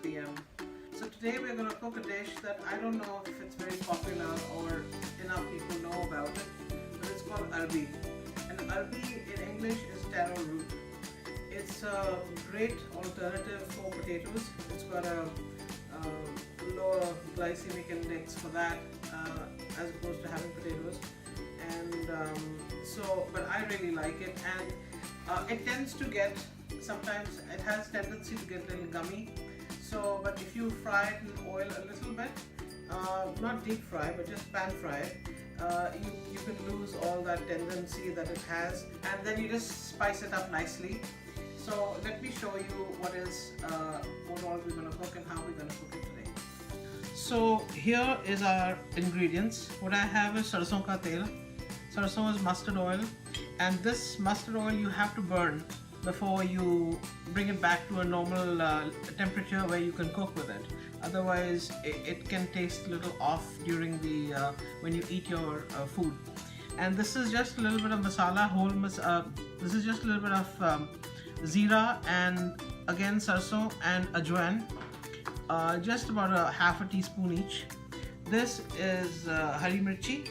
p.m. So today we're going to cook a dish that I don't know if it's very popular or enough people know about it, but it's called Arvi. And Arvi in English is taro root. It's a great alternative for potatoes. It's got a lower glycemic index for that as opposed to having potatoes. And but I really like it, and it tends to get, sometimes it has tendency to get a little gummy. So, but if you fry it in oil a little bit, not deep fry, but just pan fry it, you can lose all that tendency that it has, and then you just spice it up nicely. So let me show you what all we're going to cook and how we're going to cook it today. So here is our ingredients. What I have is sarson ka tel. Sarson is mustard oil, and this mustard oil you have to burn before you bring it back to a normal temperature where you can cook with it. Otherwise it can taste a little off during the when you eat your food. And this is just a little bit of masala, this is just a little bit of zira, and again sarson and ajwain, just about a half a teaspoon each. This is hari mirchi.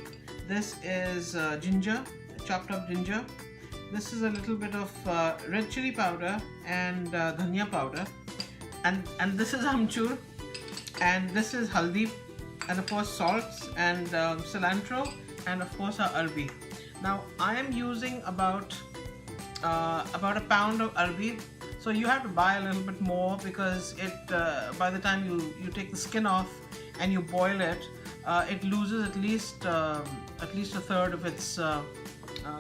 This is ginger, chopped up ginger. This is a little bit of red chili powder and dhania powder, and this is amchur, and this is haldi, and of course salts and cilantro, and of course our arvi. Now I am using about a pound of arvi, so you have to buy a little bit more because it by the time you take the skin off and you boil it, it loses at least a third of its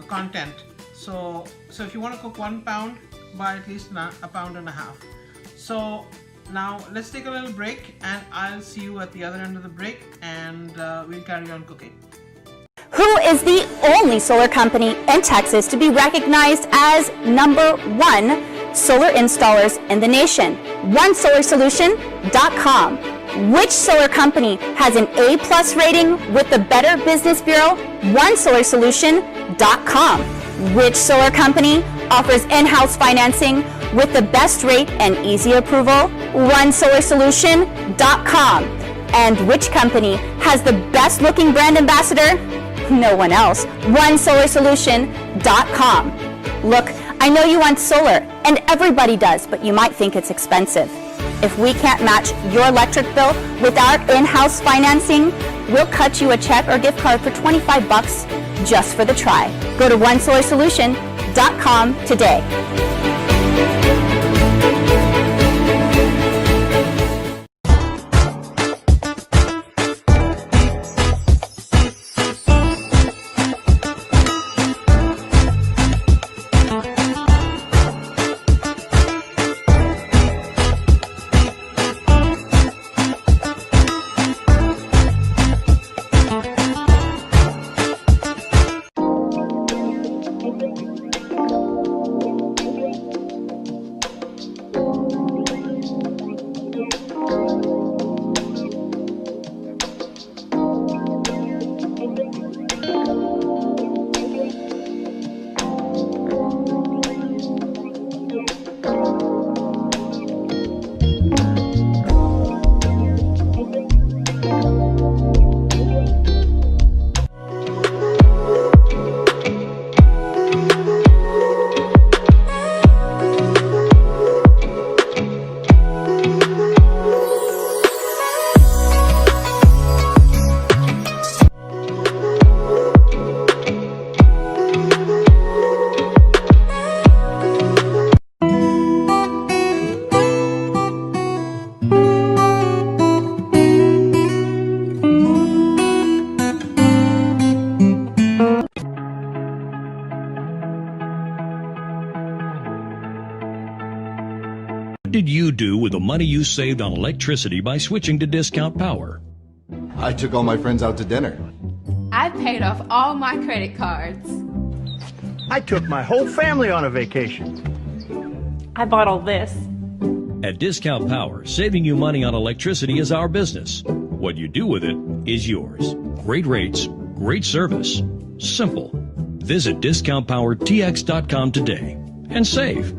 content. So if you want to cook 1 pound, buy at least a pound and a half. So now let's take a little break, and I'll see you at the other end of the break, and we'll carry on cooking. Who is the only solar company in Texas to be recognized as #1 solar installers in the nation? OneSolarSolution.com. Which solar company has an A+ rating with the Better Business Bureau? OneSolarSolution.com. Which solar company offers in-house financing with the best rate and easy approval? OneSolarSolution.com. And which company has the best looking brand ambassador? No one else. OneSolarSolution.com. Look, I know you want solar, and everybody does, but you might think it's expensive. If we can't match your electric bill with our in-house financing, we'll cut you a check or gift card for $25 just for the try. Go to OneSolarSolution.com today. What did you do with the money you saved on electricity by switching to Discount Power? I took all my friends out to dinner. I paid off all my credit cards. I took my whole family on a vacation. I bought all this. At Discount Power, saving you money on electricity is our business. What you do with it is yours. Great rates, great service. Simple. Visit DiscountPowerTX.com today and save.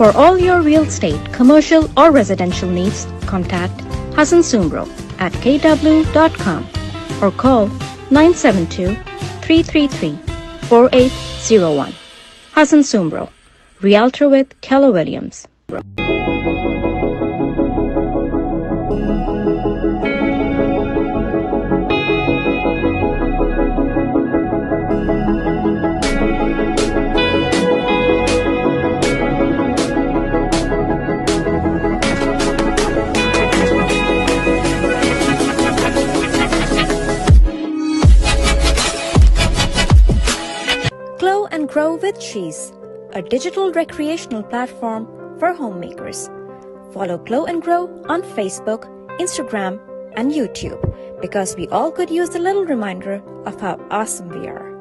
For all your real estate, commercial or residential needs, contact Hassan Sumbro at kw.com or call 972-333-4801. Hassan Sumbro, Realtor with Keller Williams. Glow and Grow with Cheese, a digital recreational platform for homemakers. Follow Glow and Grow on Facebook, Instagram, and YouTube because we all could use a little reminder of how awesome we are.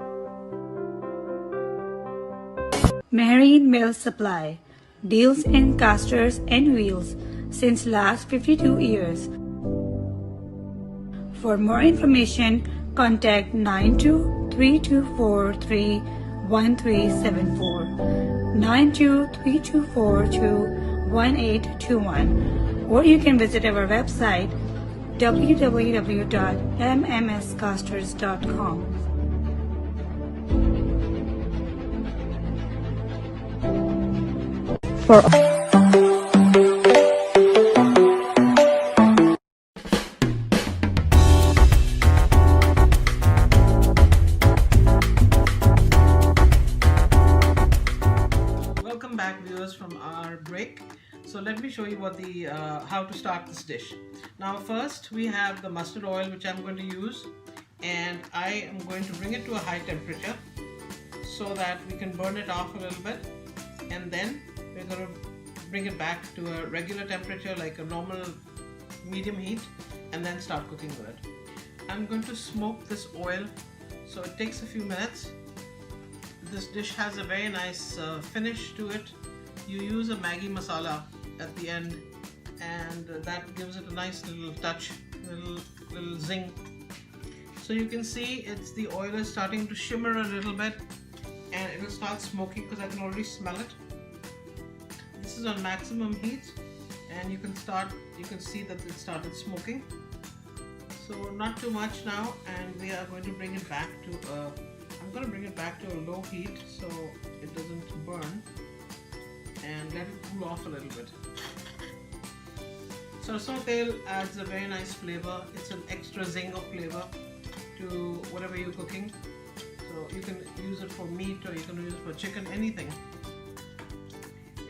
Marine Mill Supply deals in casters and wheels since last 52 years. For more information, contact 9232431374, 9232421821, or you can visit our website www.mmscasters.com. For Welcome back, viewers, from our break. So let me show you what the how to start this dish. Now first we have the mustard oil, which I'm going to use, and I am going to bring it to a high temperature so that we can burn it off a little bit, and then we're going to bring it back to a regular temperature, like a normal medium heat, and then start cooking with it. I'm going to smoke this oil, so it takes a few minutes. This dish has a very nice finish to it. You use a Maggi masala at the end, and that gives it a nice little touch, little zing. So you can see the oil is starting to shimmer a little bit, and it will start smoking because I can already smell it. This is on maximum heat, and you can see that it started smoking. So not too much now, and we are going to bring it back to I'm going to bring it back to a low heat so it doesn't burn, and let it cool off a little bit. Sarson tail adds a very nice flavor. It's an extra zing of flavor to whatever you're cooking. So you can use it for meat, or you can use it for chicken, anything.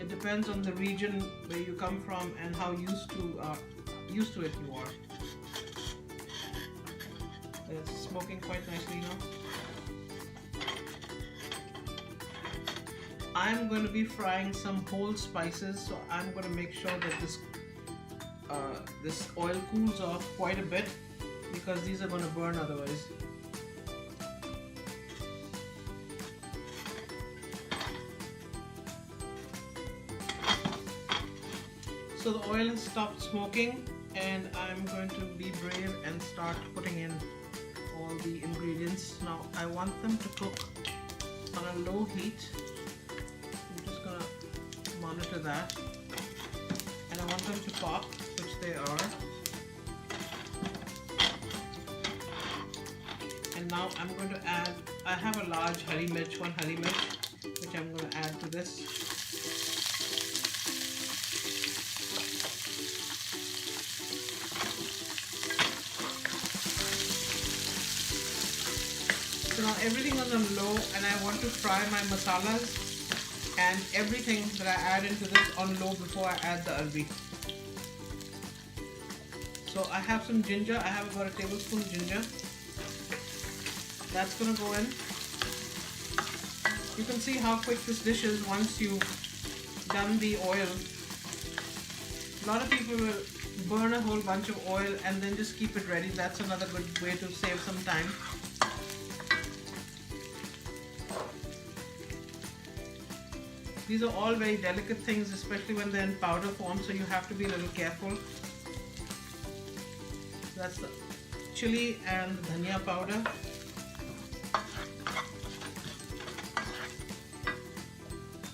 It depends on the region where you come from and how used to it you are. It's smoking quite nicely now. I'm going to be frying some whole spices, so I'm going to make sure that this oil cools off quite a bit, because these are going to burn otherwise. So the oil has stopped smoking, and I'm going to be brave and start putting in all the ingredients. Now I want them to cook on a low heat. I'm just gonna monitor that, and I want them to pop, which they are. And now I'm going to add, I have a large one hari mirch, which I'm going to add to this. So now everything is on low, and I want to fry my masalas and everything that I add into this on low before I add the arvi. So I have some ginger. I have about a tablespoon ginger. That's going to go in. You can see how quick this dish is once you've done the oil. A lot of people will burn a whole bunch of oil and then just keep it ready. That's another good way to save some time. These are all very delicate things, especially when they're in powder form, so you have to be a little careful. That's the chili and dhania powder.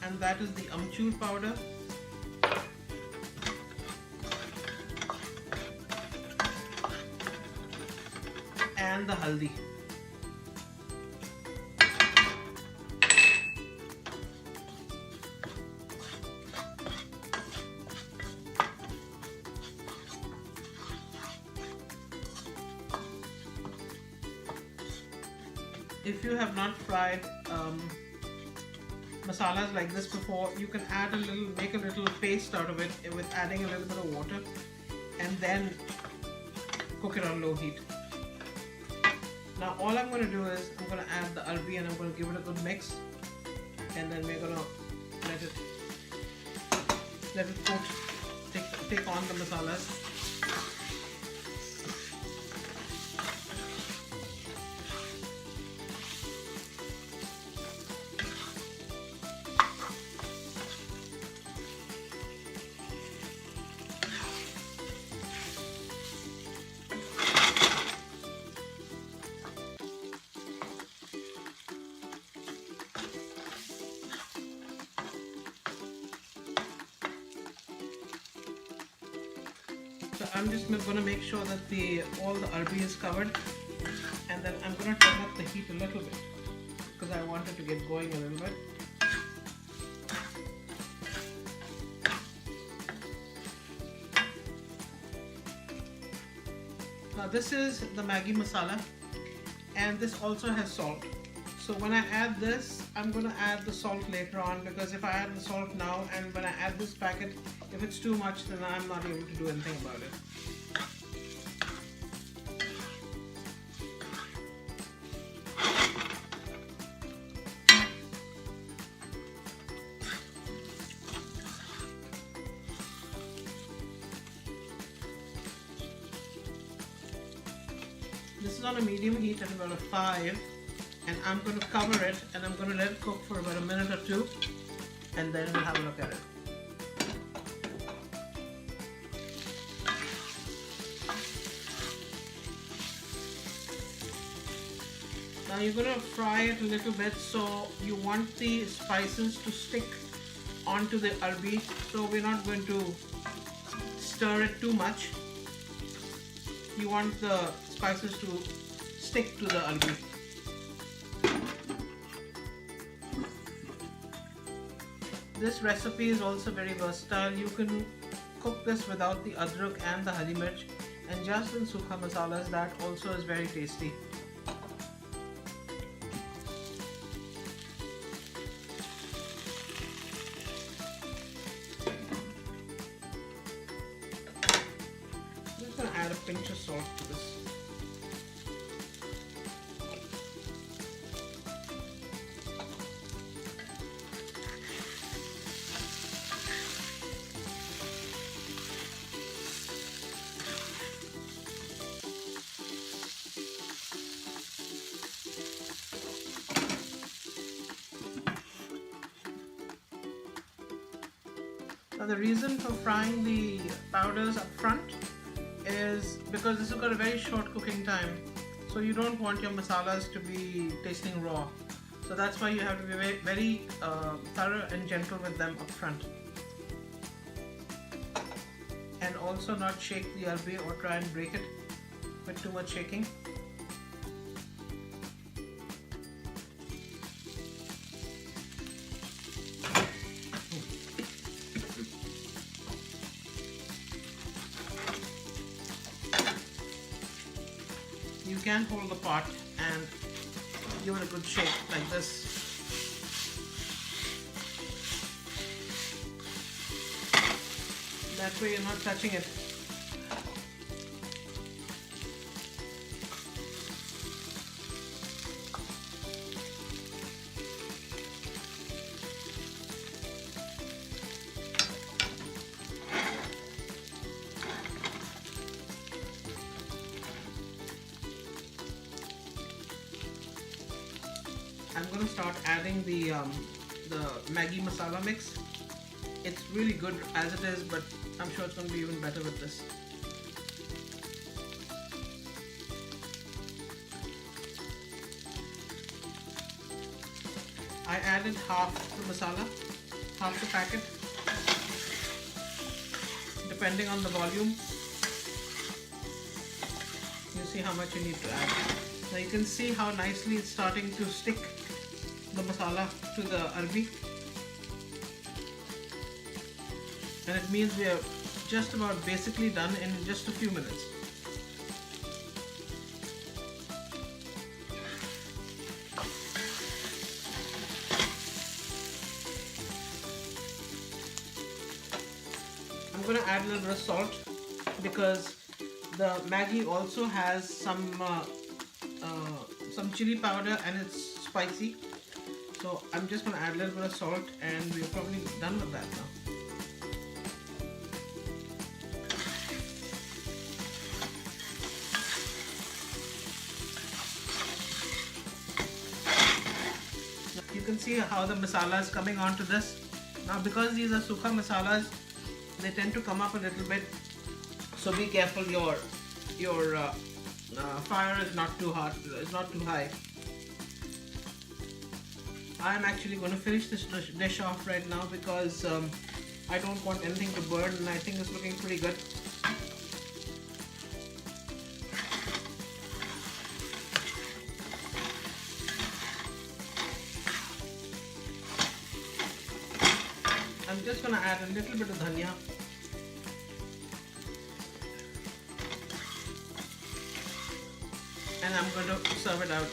And that is the amchur powder. and the haldi. If you have not fried masalas like this before, you can add make a little paste out of it with adding a little bit of water and then cook it on low heat. Now all I'm going to do is I'm going to add the arvi and I'm going to give it a good mix, and then we're going to let it coat, take on the masalas. So I'm just going to make sure that all the arvi is covered, and then I'm going to turn up the heat a little bit because I want it to get going a little bit. Now this is the Maggi masala, and this also has salt. So when I add this, I'm going to add the salt later on, because if I add the salt now and when I add this packet, if it's too much, then I'm not able to do anything about it. This is on a medium heat at about a 5. And I'm going to cover it and I'm going to let it cook for about a minute or 2, and then we'll have a look at it. Now you're going to fry it a little bit, so you want the spices to stick onto the arvi, so we're not going to stir it too much. You want the spices to stick to the arvi. This recipe is also very versatile. You can cook this without the adrak and the hari mirch, and just in sukha masalas. That also is very tasty. I'm just going to add a pinch of salt to this. Now the reason for frying the powders up front is because this has got a very short cooking time, so you don't want your masalas to be tasting raw. So that's why you have to be very, very thorough and gentle with them up front. And also not shake the arvi or try and break it with too much shaking. You can hold the pot and give it a good shake like this. That way you're not touching it. I'm going to start adding the Maggi masala mix. It's really good as it is, but I'm sure it's going to be even better with this. I added half the masala, half the packet, depending on the volume. You see how much you need to add. Now you can see how nicely it's starting to stick the masala to the arbi, and it means we are just about basically done in just a few minutes. I'm going to add a little bit of salt because the Maggi also has some chili powder and it's spicy. So I'm just going to add a little bit of salt and we're probably done with that now. You can see how the masala is coming onto this. Now because these are sukha masalas, they tend to come up a little bit, so be careful your fire is not too hot, it's not too high. I'm actually going to finish this dish off right now because I don't want anything to burn, and I think it's looking pretty good. I'm just going to add a little bit of dhania. And I'm going to serve it out.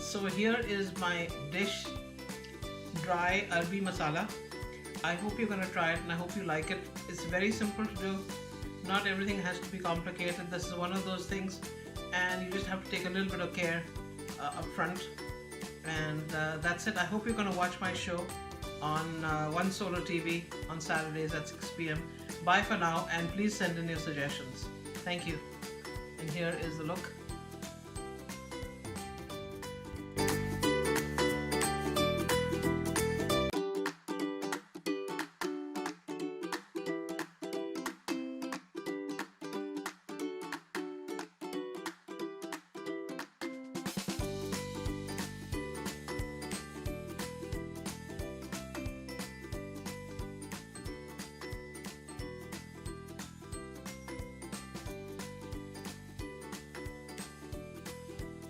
So here is my dish, dry Arbi masala. I hope you're going to try it and I hope you like it. It's very simple to do. Not everything has to be complicated. This is one of those things, and you just have to take a little bit of care up front. And that's it. I hope you're going to watch my show on One Solo TV on Saturdays at 6 p.m. Bye for now, and please send in your suggestions. Thank you. And here is the look.